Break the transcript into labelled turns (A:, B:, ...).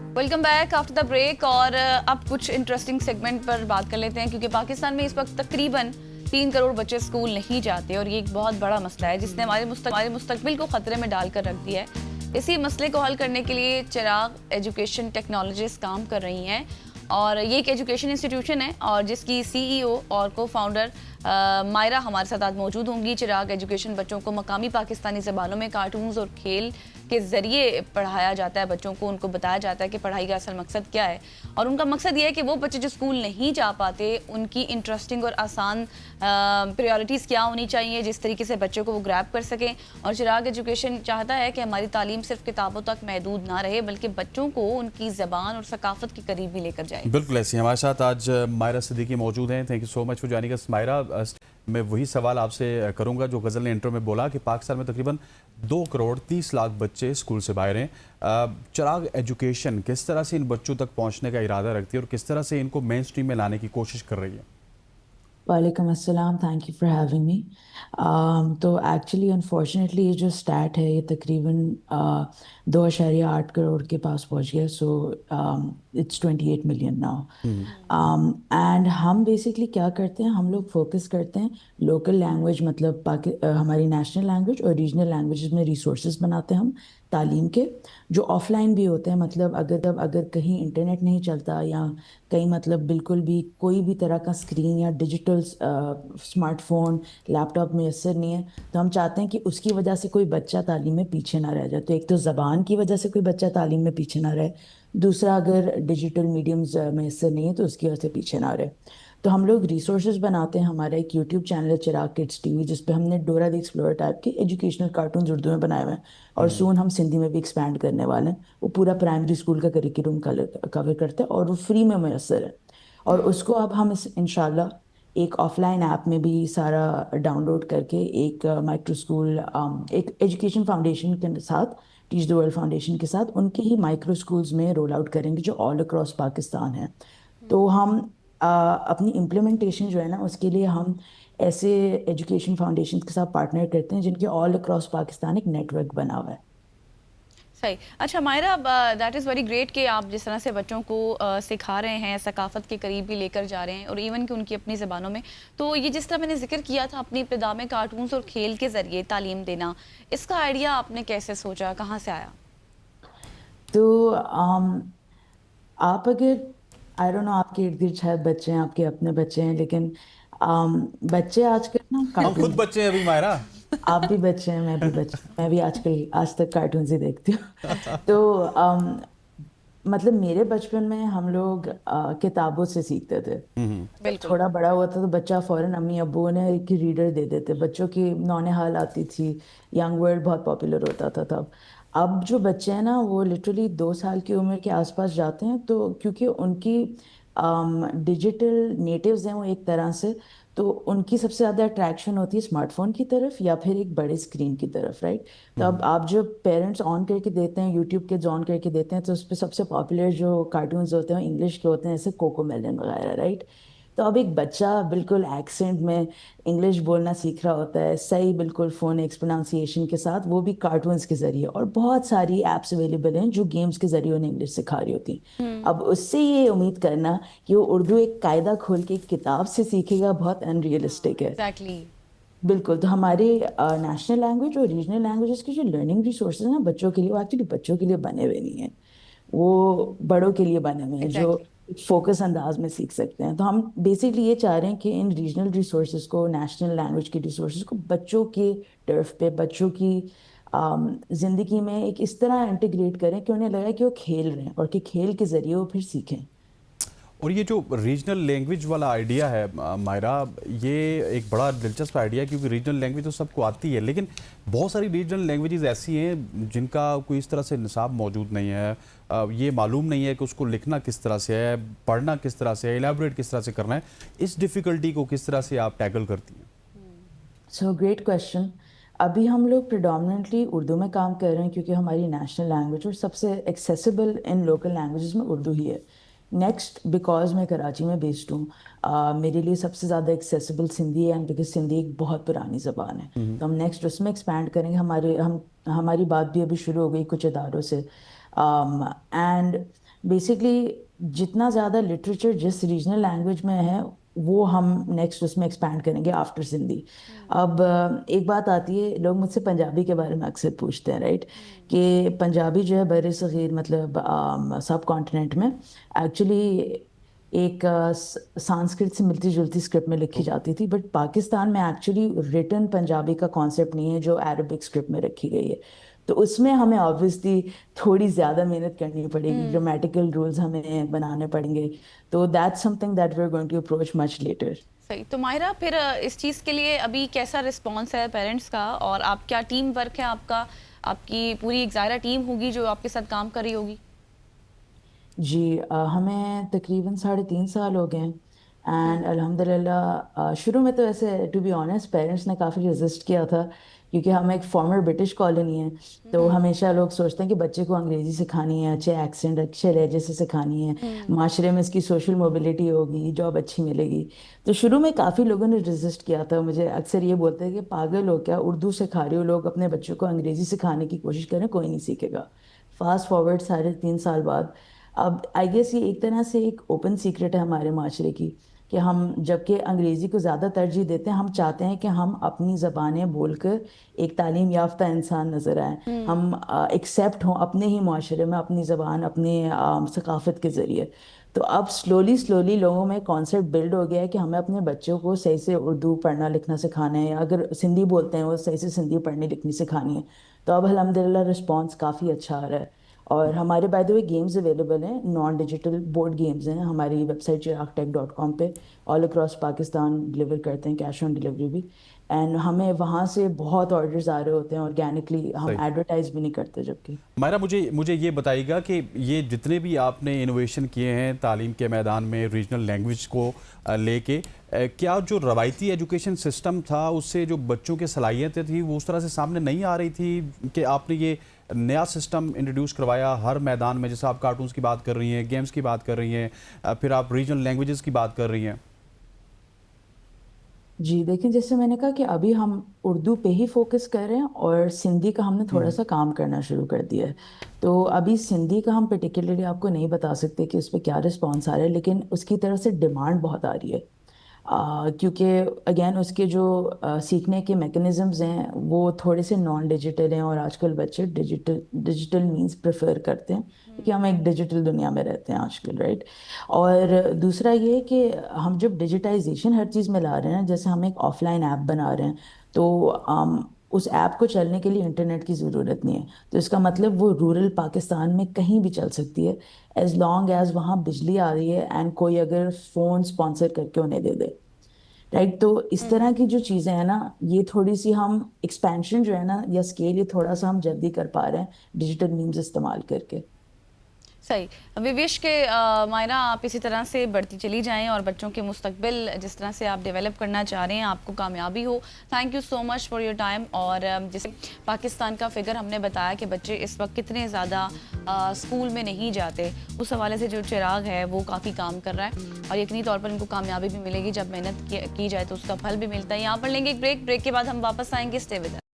A: Welcome back after the break. और अब कुछ इंटरेस्टिंग सेगमेंट पर बात कर लेते हैं, क्योंकि पाकिस्तान में इस वक्त तकरीबन 3 करोड़ बच्चे स्कूल नहीं जाते और ये एक बहुत बड़ा मसला है जिसने हमारे मुस्तकबिल को खतरे में डालकर रख दिया है। इसी मसले को हल करने के लिए चिराग एजुकेशन टेक्नोलॉजिस्ट काम कर रही हैं और ये एक एजुकेशन इंस्टीट्यूशन है और जिसकी सीईओ और को फाउंडर मायरा हमारे साथ आज मौजूद होंगी। चिराग एजुकेशन बच्चों को मकामी पाकिस्तानी ज़बानों में कार्टून्स और खेल के ज़रिए पढ़ाया जाता है। बच्चों को उनको बताया जाता है कि पढ़ाई का असल मकसद क्या है, और उनका मकसद ये है कि वो बच्चे जो स्कूल नहीं जा पाते उनकी इंटरेस्टिंग और आसान प्रायोरिटीज़ क्या होनी चाहिए जिस तरीके से बच्चों को वो ग्रैब कर सकें। और चिराग एजुकेशन चाहता है कि हमारी तालीम सिर्फ किताबों तक महदूद ना रहे बल्कि बच्चों को उनकी ज़बान और सकाफत के करीब भी लेकर जाए।
B: बिल्कुल ऐसे हमारे साथ आज मायरा सिद्दीकी मौजूद हैं। Thank you so much for joining us Myra. मैं वही सवाल आपसे करूंगा जो गज़ल ने इंट्रो में बोला कि पाकिस्तान में तकरीबन 2 करोड़ 30 लाख बच्चे स्कूल से बाहर हैं। चिराग एजुकेशन किस तरह से इन बच्चों तक पहुंचने का इरादा रखती है और किस तरह से इनको मेन स्ट्रीम में लाने की कोशिश कर रही है?
C: वालेकुम अस्सलाम, thank you for having me. तो एक्चुअली अनफॉर्चुनेटली ये जो स्टैट है ये तकरीबन 2.8 करोड़ के पास पहुंच गया। So it's 28 million now. And हम बेसिकली क्या करते हैं, हम लोग फोकस करते हैं लोकल लैंग्वेज, मतलब हमारी नेशनल लैंग्वेज और रीजनल लैंग्वेजेस में रिसोर्सेज बनाते हैं हम तालीम के, जो ऑफलाइन भी होते हैं। मतलब अगर कहीं इंटरनेट नहीं चलता या कहीं मतलब बिल्कुल भी कोई भी तरह का स्क्रीन या डिजिटल स्मार्टफोन लैपटॉप मैसर नहीं है, तो हम चाहते हैं कि उसकी वजह से कोई बच्चा तालीम में पीछे ना रह जाए। तो एक तो ज़बान की वजह से कोई बच्चा तालीम में पीछे ना रहे, दूसरा अगर डिजिटल मीडियम्स मैसर नहीं है तो उसकी वजह से पीछे ना रहे। तो हम लोग रिसोर्सेज बनाते हैं। हमारा एक यूट्यूब चैनल है चिराग किड्स टीवी, जिस पे हमने डोरा द एक्सप्लोरर टाइप के एजुकेशनल कार्टून्स उर्दू में बनाए हुए हैं और सून हम सिंधी में भी एक्सपैंड करने वाले हैं। वो पूरा प्राइमरी स्कूल का करिकुलम कवर करते हैं और वो फ्री में मैसर है। और उसको अब हम इंशाल्लाह एक ऑफलाइन ऐप में भी सारा डाउनलोड करके एक माइक्रो स्कूल, एक एजुकेशन फाउंडेशन के साथ, टीच द वर्ल्ड फाउंडेशन के साथ उनके ही माइक्रो स्कूल्स में रोल आउट करेंगे जो ऑल अक्रॉस पाकिस्तान है। तो हम अपनी इम्प्लीमेंटेशन जो है ना उसके लिए हम ऐसे एजुकेशन फाउंडेशन के साथ पार्टनर करते हैं जिनके ऑल अक्रॉस पाकिस्तान एक नेटवर्क बना हुआ है।
A: सही। अच्छा Myra, that is very great कि आप जिस तरह से बच्चों को सिखा रहे हैं, सकाफत के करीब भी लेकर जा रहे हैं और इवन कि उनकी अपनी ज़बानों में। तो ये जिस तरह मैंने जिक्र किया था अपनी इब्तिदा में कार्टून्स और खेल के ज़रिए तालीम देना, इसका आइडिया आपने कैसे सोचा, कहाँ से आया?
C: तो आप अगर, आई डोंट नो, आपके इर्द गिर्द शायद बच्चे हैं, आपके अपने बच्चे हैं, लेकिन बच्चे आजकल ना
B: हम खुद
C: कार्टून,
B: बच्चे हैं अभी मायरा।
C: आप भी बच्चे हैं, मैं भी बच्चे, मैं भी आज तक कार्टून ही देखती हूँ। तो मतलब मेरे बचपन में हम लोग किताबों से सीखते थे। जब
A: बिल्कुल।
C: थोड़ा बड़ा हुआ था तो बच्चा फौरन अम्मी अब्बू ने एक रीडर दे देते। बच्चों की नौनिहाल आती थी, यंग वर्ल्ड बहुत पॉपुलर होता था तब। अब जो बच्चे हैं ना वो लिटरली 2 साल की उम्र के आसपास जाते हैं, तो क्योंकि उनकी डिजिटल नेटिव्स हैं वो एक तरह से, तो उनकी सबसे ज़्यादा अट्रैक्शन होती है स्मार्टफोन की तरफ या फिर एक बड़े स्क्रीन की तरफ, राइट। तो अब आप जो पेरेंट्स ऑन करके देते हैं, यूट्यूब के ऑन करके देते हैं, तो उस पर सबसे पॉपुलर जो कार्टून्स होते हैं इंग्लिश के होते हैं, जैसे कोको मेलन वगैरह, राइट। तो अब एक बच्चा बिल्कुल एक्सेंट में इंग्लिश बोलना सीख रहा होता है, सही बिल्कुल फोनेटिक्स प्रोनाउंसिएशन के साथ, वो भी कार्टून्स के जरिए। और बहुत सारी एप्स अवेलेबल हैं जो गेम्स के जरिए उन्हें इंग्लिश सिखा रही होती। अब उससे ये उम्मीद करना कि वो उर्दू एक कायदा खोल के एक किताब से सीखेगा, बहुत अनरियलिस्टिक है।
A: एग्जैक्टली।
C: बिल्कुल। तो हमारे नेशनल लैंग्वेज और रीजनल लैंग्वेजेस के जो लर्निंग रिसोर्सेज हैं ना बच्चों के लिए, वो एक्चुअली बच्चों के लिए बने हुए नहीं हैं, वो बड़ों के लिए बने हुए हैं जो
A: एग्जैक्टली।
C: फोकस अंदाज में सीख सकते हैं। तो हम बेसिकली ये चाह रहे हैं कि इन रीजनल रिसोर्सेज को, नेशनल लैंग्वेज के रिसोर्सेज को बच्चों के टर्फ पे, बच्चों की ज़िंदगी में एक इस तरह इंटीग्रेट करें कि उन्हें लगे कि वो खेल रहे हैं और कि खेल के ज़रिए वो फिर सीखें।
B: और ये जो रीजनल लैंग्वेज वाला आइडिया है मायरा, ये एक बड़ा दिलचस्प आइडिया है क्योंकि रीजनल लैंग्वेज तो सबको आती है, लेकिन बहुत सारी रीजनल लैंग्वेजेस ऐसी हैं जिनका कोई इस तरह से निसाब मौजूद नहीं है। ये मालूम नहीं है कि उसको लिखना किस तरह से है, पढ़ना किस तरह से है, एलैबोरेट किस तरह से करना है। इस डिफ़िकल्टी को किस तरह से आप टैकल करती हैं?
C: So great question. अभी हम लोग प्रिडोमिनेंटली उर्दू में काम कर रहे हैं क्योंकि हमारी नेशनल लैंग्वेज और सबसे एक्सेसिबल इन लोकल लैंग्वेजेस में उर्दू ही है। नेक्स्ट, बिकॉज मैं कराची में बेस्ड हूँ, मेरे लिए सबसे ज़्यादा एक्सेसिबल सिंधी है, बिकॉज सिंधी एक बहुत पुरानी ज़बान है। तो हम नेक्स्ट उसमें एक्सपैंड करेंगे। हमारी बात भी अभी शुरू हो गई कुछ इदारों से। एंड बेसिकली जितना ज़्यादा लिटरेचर जिस रीजनल लैंग्वेज में है वो हम नेक्स्ट उसमें एक्सपैंड करेंगे आफ्टर सिंधी। अब एक बात आती है, लोग मुझसे पंजाबी के बारे में अक्सर पूछते हैं, राइट, कि पंजाबी जो है बर सग़ीर मतलब सब कॉन्टिनेंट में एक्चुअली एक संस्कृत से मिलती जुलती स्क्रिप्ट में लिखी जाती थी, बट पाकिस्तान में एक्चुअली रिटन पंजाबी का कॉन्सेप्ट नहीं है जो अरबिक स्क्रिप्ट में रखी गई है। तो उसमें हमें ऑब्वियसली थोड़ी ज़्यादा मेहनत करनी पड़ेगी, ग्रामेटिकल रूल्स हमें बनाने पड़ेंगे। तो that's something that we are going to approach much later.
A: सही। तो माहिरा, फिर इस चीज़ के लिए अभी कैसा रिस्पॉन्स है पेरेंट्स का, और आप क्या टीम वर्क है आपका, आपकी पूरी एक ज़ायरा टीम होगी जो आपके साथ काम कर रही होगी?
C: जी हमें तकरीबन 3.5 साल हो गए हैं एंड अल्हम्दुलिल्लाह शुरू में तो ऐसे टू बी ऑनेस्ट पेरेंट्स ने काफ़ी रेजिस्ट किया था, क्योंकि हम एक फॉर्मर ब्रिटिश कॉलोनी है। तो हमेशा लोग सोचते हैं कि बच्चे को अंग्रेज़ी सिखानी है, अच्छे एक्सेंट अच्छे लहजे से सिखानी है, माशरे में इसकी सोशल मोबिलिटी होगी, जॉब अच्छी मिलेगी। तो शुरू में काफ़ी लोगों ने रेजिस्ट किया था। मुझे अक्सर ये बोलते हैं कि पागल हो क्या, उर्दू सिखा रहे हो, लोग अपने बच्चों को अंग्रेज़ी सिखाने की कोशिश करें, कोई नहीं सीखेगा। फास्ट फॉरवर्ड 3.5 साल बाद अब आई गेस ये एक तरह से एक ओपन सीक्रेट है हमारे माशरे की, कि हम जबकि अंग्रेज़ी को ज़्यादा तरजीह देते हैं, हम चाहते हैं कि हम अपनी ज़बानें बोलकर एक तालीम याफ्ता इंसान नज़र आए, हम एक्सेप्ट हों अपने ही माशरे में अपनी ज़बान अपनी सकाफ़त के ज़रिए। तो अब स्लोली स्लोली लोगों में कॉन्सेप्ट बिल्ड हो गया है कि हमें अपने बच्चों को सही से उर्दू पढ़ना लिखना सिखाना है, या अगर सिंधी बोलते हैं वो सही से सिंधी पढ़नी लिखनी सिखानी है। तो अब अल्हम्दुलिल्लाह रिस्पॉन्स काफ़ी अच्छा आ रहा है। और हमारे by the way games available हैं, नॉन डिजिटल बोर्ड गेम्स हैं, हमारी वेबसाइट chiragtech.com पे ऑल अक्रॉस पाकिस्तान डिलीवर करते हैं, कैश ऑन डिलीवरी भी। एंड हमें वहाँ से बहुत ऑर्डर्स आ रहे होते हैं ऑर्गेनिकली, हम
B: सही।
C: एडवर्टाइज भी नहीं करते जबकि।
B: मायरा, मुझे मुझे ये बताइएगा कि ये जितने भी आपने इनोवेशन किए हैं तालीम के मैदान में रीजनल लैंग्वेज को लेके, क्या जो रवायती एजुकेशन सिस्टम था उससे जो बच्चों की सलाहियतें थी वो उस तरह से सामने नहीं आ रही थी कि आपने ये नया सिस्टम इंट्रोड्यूस करवाया हर मैदान में? जैसे आप कार्टून्स की बात कर रही हैं, गेम्स की बात कर रही हैं, फिर आप रीजनल लैंग्वेजेस की बात कर रही हैं।
C: जी देखिए, जैसे मैंने कहा कि अभी हम उर्दू पे ही फोकस कर रहे हैं और सिंधी का हमने थोड़ा सा काम करना शुरू कर दिया है। तो अभी सिंधी का हम पर्टिकुलरली आपको नहीं बता सकते कि उस पर क्या रिस्पॉन्स आ रहा है, लेकिन उसकी तरफ से डिमांड बहुत आ रही है। क्योंकि अगेन उसके जो सीखने के मैकेनिज़म्स हैं वो थोड़े से नॉन डिजिटल हैं, और आजकल बच्चे डिजिटल डिजिटल मींस प्रेफर करते हैं, क्योंकि हम एक डिजिटल दुनिया में रहते हैं आजकल, राइट। और दूसरा ये कि हम जब डिजिटाइजेशन हर चीज़ में ला रहे हैं, जैसे हम एक ऑफलाइन ऐप बना रहे हैं, तो उस ऐप को चलने के लिए इंटरनेट की ज़रूरत नहीं है। तो इसका मतलब वो रूरल पाकिस्तान में कहीं भी चल सकती है, एज लॉन्ग एज वहाँ बिजली आ रही है एंड कोई अगर फ़ोन स्पॉन्सर करके उन्हें दे दे, राइट। तो इस तरह की जो चीज़ें हैं ना, ये थोड़ी सी हम एक्सपेंशन जो है ना या स्केल, ये थोड़ा सा हम जल्दी कर पा रहे हैं डिजिटल मीम्स इस्तेमाल करके।
A: सही। वी विश के मायरा आप इसी तरह से बढ़ती चली जाएं और बच्चों के मुस्तकबिल जिस तरह से आप डेवलप करना चाह रहे हैं आपको कामयाबी हो। Thank you so much for your time. और जैसे पाकिस्तान का फिगर हमने बताया कि बच्चे इस वक्त कितने ज़्यादा स्कूल में नहीं जाते, उस हवाले से जो चिराग है वो काफ़ी काम कर रहा है और यकीनी तौर पर इनको कामयाबी भी मिलेगी। जब मेहनत की जाए तो उसका फल भी मिलता है। यहाँ पर लेंगे एक ब्रेक के बाद हम वापस आएंगे। Stay with us.